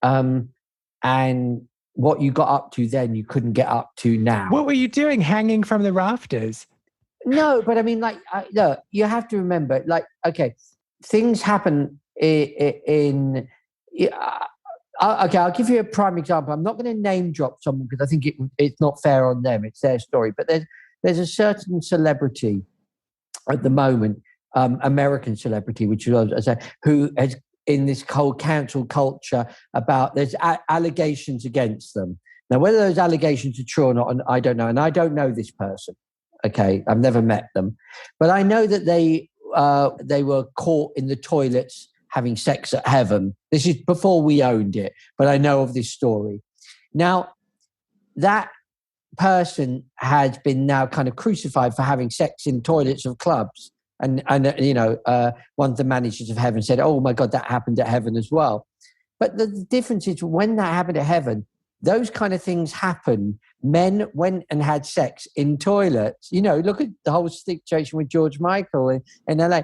and what you got up to then, you couldn't get up to now. What were you doing, hanging from the rafters? No, but I mean, look, you have to remember, okay, things happen okay, I'll give you a prime example. I'm not going to name drop someone because I think it's not fair on them. It's their story. But there's a certain celebrity at the moment, American celebrity, which is who has in this whole cancel culture about there's allegations against them. Now, whether those allegations are true or not, and I don't know. And I don't know this person. Okay, I've never met them, but I know that they were caught in the toilets having sex at Heaven. This is before we owned it, but I know of this story. Now, that person has been now kind of crucified for having sex in toilets of clubs. And one of the managers of Heaven said, oh my God, that happened at Heaven as well. But the difference is when that happened at Heaven, those kind of things happen. Men went and had sex in toilets. Look at the whole situation with George Michael in LA.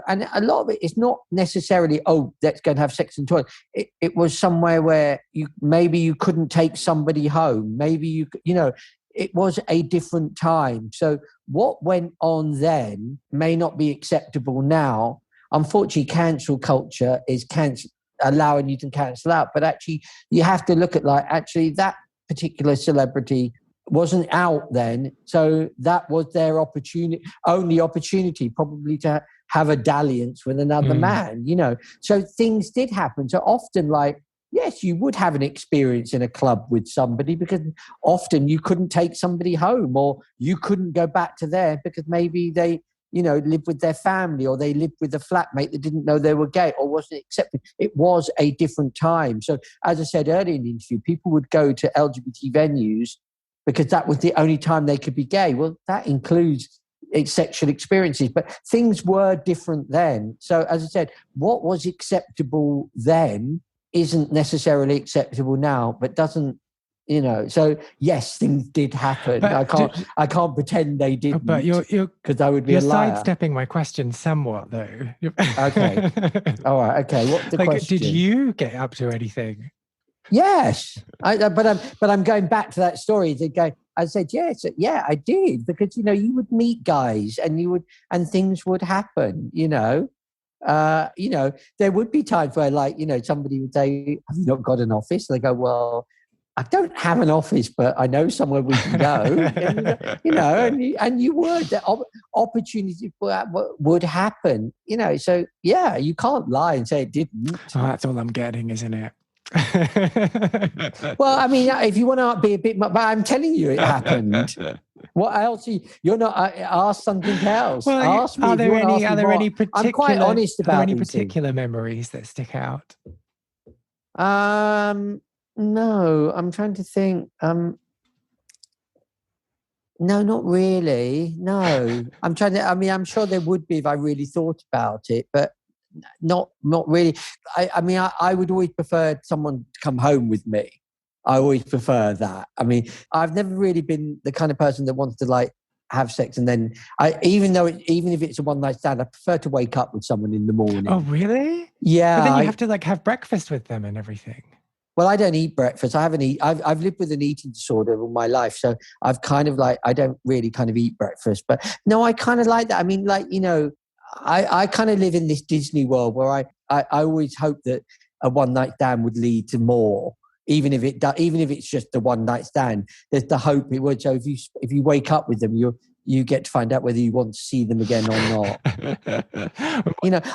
And a lot of it is not necessarily, let's go and have sex in toilet. It was somewhere where maybe you couldn't take somebody home. Maybe it was a different time. So what went on then may not be acceptable now. Unfortunately, cancel culture is allowing you to cancel out. But actually, you have to look at that particular celebrity wasn't out then. So that was their only opportunity probably to have a dalliance with another man, So things did happen. So often yes, you would have an experience in a club with somebody because often you couldn't take somebody home or you couldn't go back to there because maybe they, lived with their family or they lived with a flatmate that didn't know they were gay or wasn't accepted. It was a different time. So as I said earlier in the interview, people would go to LGBT venues because that was the only time they could be gay. Well, that includes sexual experiences, but things were different then. So as I said, what was acceptable then isn't necessarily acceptable now, but doesn't, so yes, things did happen. But I can't pretend they didn't. But you're because I would be a liar. You're sidestepping my question somewhat though. Okay. All right. Okay. What's the question? Did you get up to anything? Yes. But I'm going back to that story to go, I said, yes, yeah, I did. Because, you would meet guys and things would happen, there would be times where somebody would say, have you not got an office? They go, well, I don't have an office, but I know somewhere we can go. And you would. The opportunity would happen. So yeah, you can't lie and say it didn't. Oh, that's all I'm getting, isn't it? Well, I mean, if you want to be a bit, but I'm telling you, it happened. What else? You're not ask something else. Well, ask me. Are there any particular? I'm quite honest about. Are there any particular memories that stick out? No, I'm trying to think. No, not really. No, I'm trying to. I mean, I'm sure there would be if I really thought about it, but not really. I would always prefer someone to come home with me. I always prefer that. I mean, I've never really been the kind of person that wants to like have sex and then even if it's a one night stand, I prefer to wake up with someone in the morning. Oh, really? Yeah. But then you have to like have breakfast with them and everything. Well, I don't eat breakfast. I've lived with an eating disorder all my life, so I've kind of like I don't really kind of eat breakfast. But no, I kind of like that. I mean, like I kind of live in this Disney world where I always hope that a one night stand would lead to more, even if it's just a one night stand. There's the hope it would. So if you wake up with them, you get to find out whether you want to see them again or not.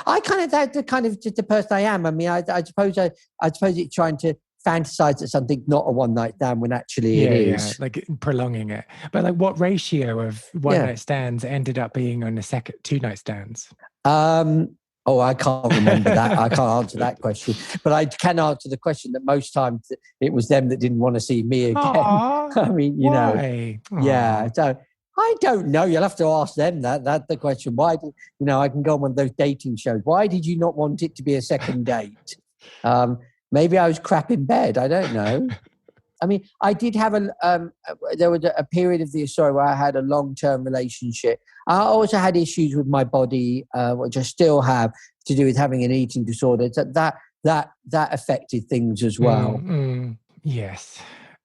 I kind of that's the kind of just the person I am. I mean, I suppose it's trying to fantasize that something not a one night stand when actually it is. Yeah, like prolonging it. But like, what ratio of one night stands ended up being on a two night stands? I can't remember that. I can't answer that question. But I can answer the question that most times it was them that didn't want to see me again. Aww, I mean, why? Yeah. So I don't know. You'll have to ask them that. That's the question. Why did I can go on one of those dating shows. Why did you not want it to be a second date? Maybe I was crap in bed. I don't know. I mean, I did have there was a period of the Astoria where I had a long-term relationship. I also had issues with my body, which I still have to do with having an eating disorder. So that affected things as well. Yes,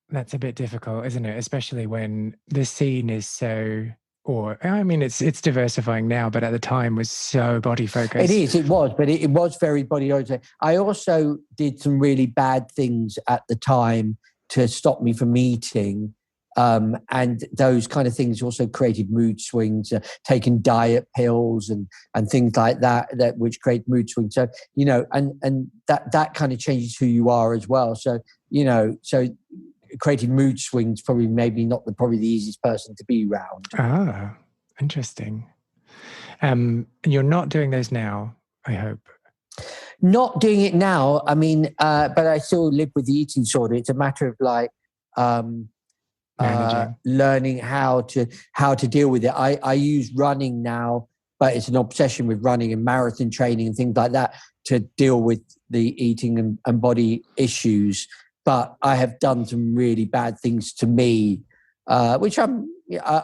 that's a bit difficult, isn't it? Especially when the scene is so... it's diversifying now, but at the time was so body focused. It was, but it was very body oriented. I also did some really bad things at the time to stop me from eating. And those kind of things also created mood swings, taking diet pills and things like that which create mood swings. So, and that kind of changes who you are as well. So, creating mood swings probably maybe not the easiest person to be around. Ah, interesting. And you're not doing those now, I hope. Not doing it now. I mean, but I still live with the eating disorder. It's a matter of like learning how to deal with it. I use running now, but it's an obsession with running and marathon training and things like that to deal with the eating and body issues. But I have done some really bad things to me, which I'm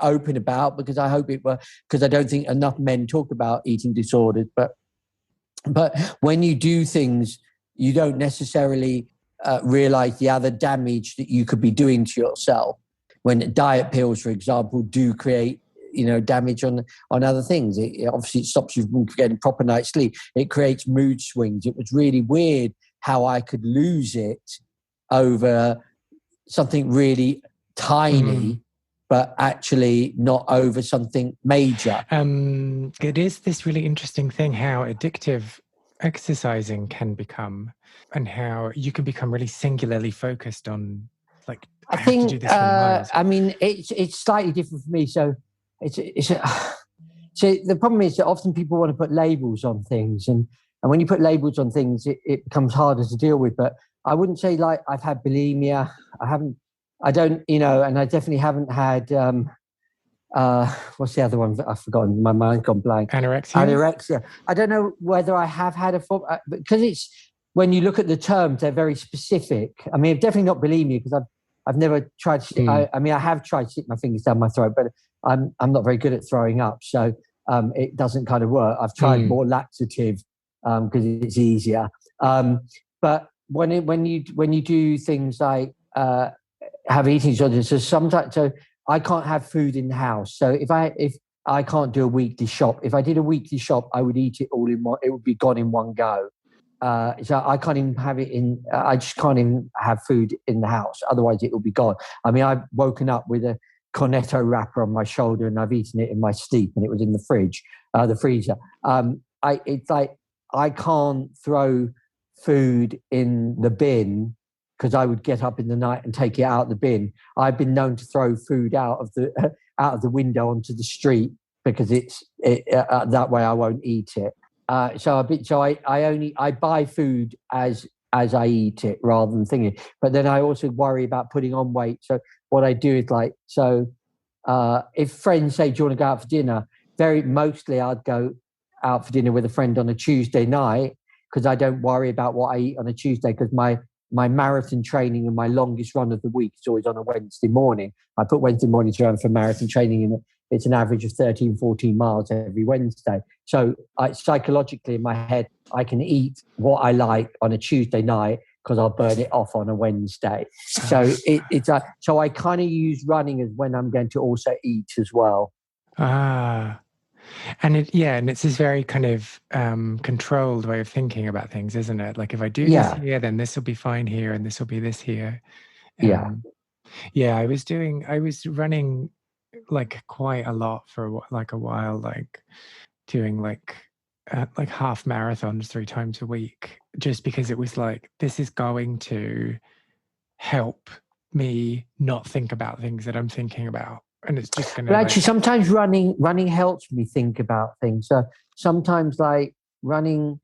open about because I hope because I don't think enough men talk about eating disorders. But when you do things, you don't necessarily realize the other damage that you could be doing to yourself. When diet pills, for example, do create damage on other things. Obviously, it stops you from getting proper night's sleep. It creates mood swings. It was really weird how I could lose it over something really tiny, but actually not over something major. It is this really interesting thing how addictive exercising can become and how you can become really singularly focused on like, I think, have to do this for miles. I mean, it's slightly different for me. So so the problem is that often people want to put labels on things and when you put labels on things, it becomes harder to deal with. But I wouldn't say like I've had bulimia. And I definitely haven't had, what's the other one? I've forgotten. My mind's gone blank. Anorexia. I don't know whether I have had a form, because it's, when you look at the terms, they're very specific. I mean, definitely not bulimia because I've never tried to, I have tried to stick my fingers down my throat, but I'm not very good at throwing up. So it doesn't kind of work. I've tried more laxative because it's easier. But when you do things like have eating disorders, so I can't have food in the house. So if I can't do a weekly shop, if I did a weekly shop, I would eat it all in one. It would be gone in one go. So I can't even have it in. I just can't even have food in the house. Otherwise, it will be gone. I mean, I've woken up with a cornetto wrapper on my shoulder, and I've eaten it in my sleep, and it was in the fridge, the freezer. It's like I can't throw food in the bin because I would get up in the night and take it out of the bin. I've been known to throw food out of the window onto the street because that way I won't eat it. So I buy food as I eat it rather than thinking. But then I also worry about putting on weight. So what I do is if friends say, "Do you want to go out for dinner?" Very mostly I'd go out for dinner with a friend on a Tuesday night because I don't worry about what I eat on a Tuesday because my marathon training and my longest run of the week is always on a Wednesday morning. I put Wednesday mornings around for marathon training, and it's an average of 13, 14 miles every Wednesday. So psychologically in my head, I can eat what I like on a Tuesday night because I'll burn it off on a Wednesday. So so I kind of use running as when I'm going to also eat as well. And it's this very kind of controlled way of thinking about things, isn't it? Like if I do this here, then this will be fine here, and this will be this here. I was running like quite a lot for like a while, like doing like half marathons 3 times a week, just because it was like, this is going to help me not think about things that I'm thinking about. And it's just going to. But actually, sometimes running helps me think about things. So sometimes, like running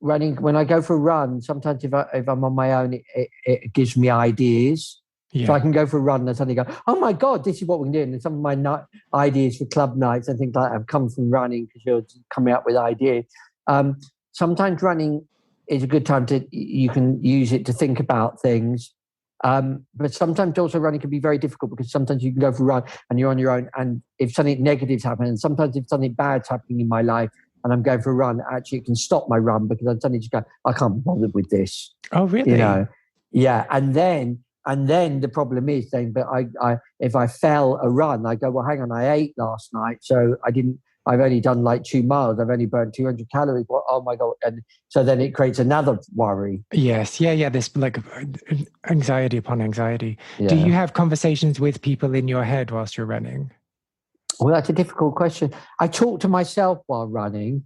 when I go for a run. Sometimes if I'm on my own, it gives me ideas. Yeah. So I can go for a run and suddenly go, "Oh my God, this is what we can do." And some of my ideas for club nights and things like that have come from running because you're coming up with ideas. Sometimes running is a good time you can use it to think about things. But sometimes also running can be very difficult because sometimes you can go for a run and you're on your own, and if something negative's happening, and sometimes if something bad's happening in my life and I'm going for a run, actually it can stop my run because I'm suddenly just go, "I can't be bothered with this." Oh, really? You know? Yeah. And then the problem is then, but I if I fell a run, I go, "Well, hang on, I ate last night, so I've only done like 2 miles. I've only burnt 200 calories. Well, oh my God." And so then it creates another worry. Yes. Yeah. This like anxiety upon anxiety. Yeah. Do you have conversations with people in your head whilst you're running? Well, that's a difficult question. I talk to myself while running.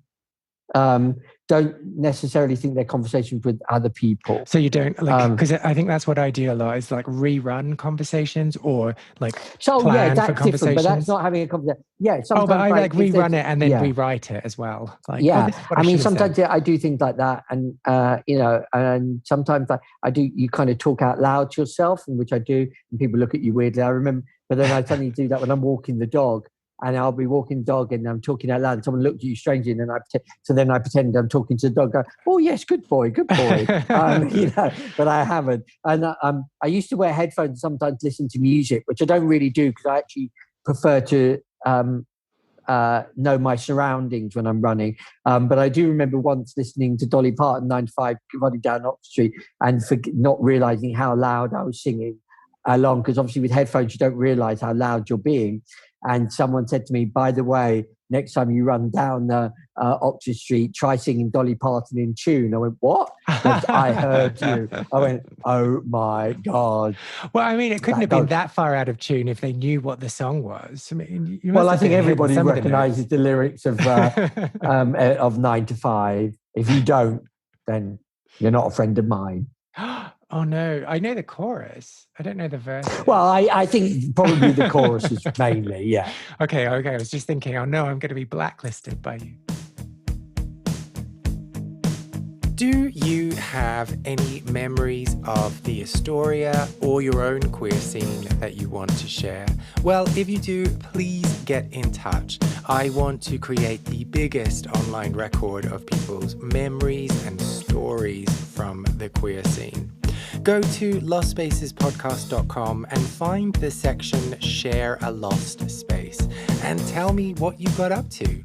Don't necessarily think they're conversations with other people. So you don't because I think that's what I do a lot is like rerun conversations or like plan for conversations. But that's not having a conversation. Yeah. But I like rerun it and then rewrite it as well. Like, I mean, sometimes I do things like that, and and sometimes I do. You kind of talk out loud to yourself, and which I do, and people look at you weirdly. I remember, but then I suddenly do that when I'm walking the dog. And I'll be walking the dog and I'm talking out loud and someone looked at you strangely and then I pretend I'm talking to the dog going, "Oh yes, good boy." But I haven't. And I used to wear headphones and sometimes listen to music, which I don't really do because I actually prefer to know my surroundings when I'm running. But I do remember once listening to Dolly Parton 9 to 5 running down Oxford Street and not realizing how loud I was singing along, because obviously with headphones you don't realize how loud you're being. And someone said to me, "By the way, next time you run down Oxford Street, try singing Dolly Parton in tune." I went, "What?" I heard you. I went, "Oh my God." Well, I mean, it couldn't have been that far out of tune if they knew what the song was. I mean, I think everybody recognizes the lyrics of 9 to 5. If you don't, then you're not a friend of mine. Oh no, I know the chorus. I don't know the verses. Well, I think probably the chorus is mainly, yeah. Okay. I was just thinking, oh no, I'm going to be blacklisted by you. Do you have any memories of the Astoria or your own queer scene that you want to share? Well, if you do, please get in touch. I want to create the biggest online record of people's memories and stories from the queer scene. Go to lostspacesPodcast.com and find the section Share a Lost Space and tell me what you got up to.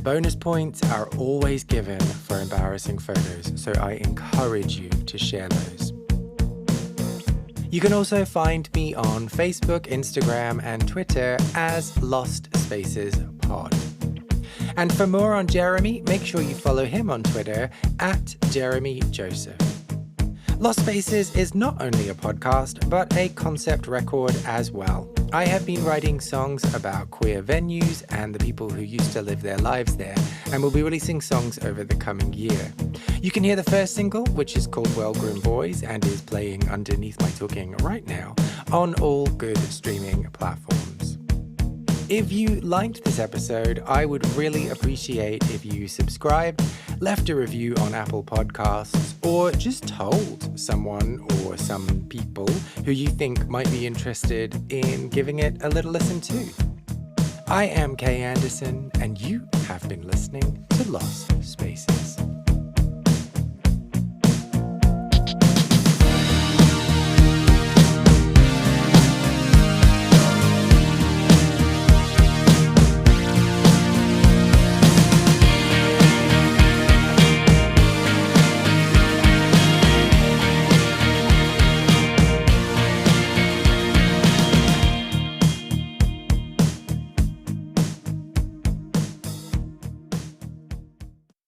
Bonus points are always given for embarrassing photos, so I encourage you to share those. You can also find me on Facebook, Instagram, and Twitter as Lost Spaces Pod. And for more on Jeremy, make sure you follow him on Twitter at Jeremy Joseph. Lost Spaces is not only a podcast, but a concept record as well. I have been writing songs about queer venues and the people who used to live their lives there, and will be releasing songs over the coming year. You can hear the first single, which is called Well Grown Boys and is playing underneath my talking right now, on all good streaming platforms. If you liked this episode, I would really appreciate if you subscribed, left a review on Apple Podcasts, or just told someone or some people who you think might be interested in giving it a little listen too. I am Kay Anderson, and you have been listening to Lost Spaces.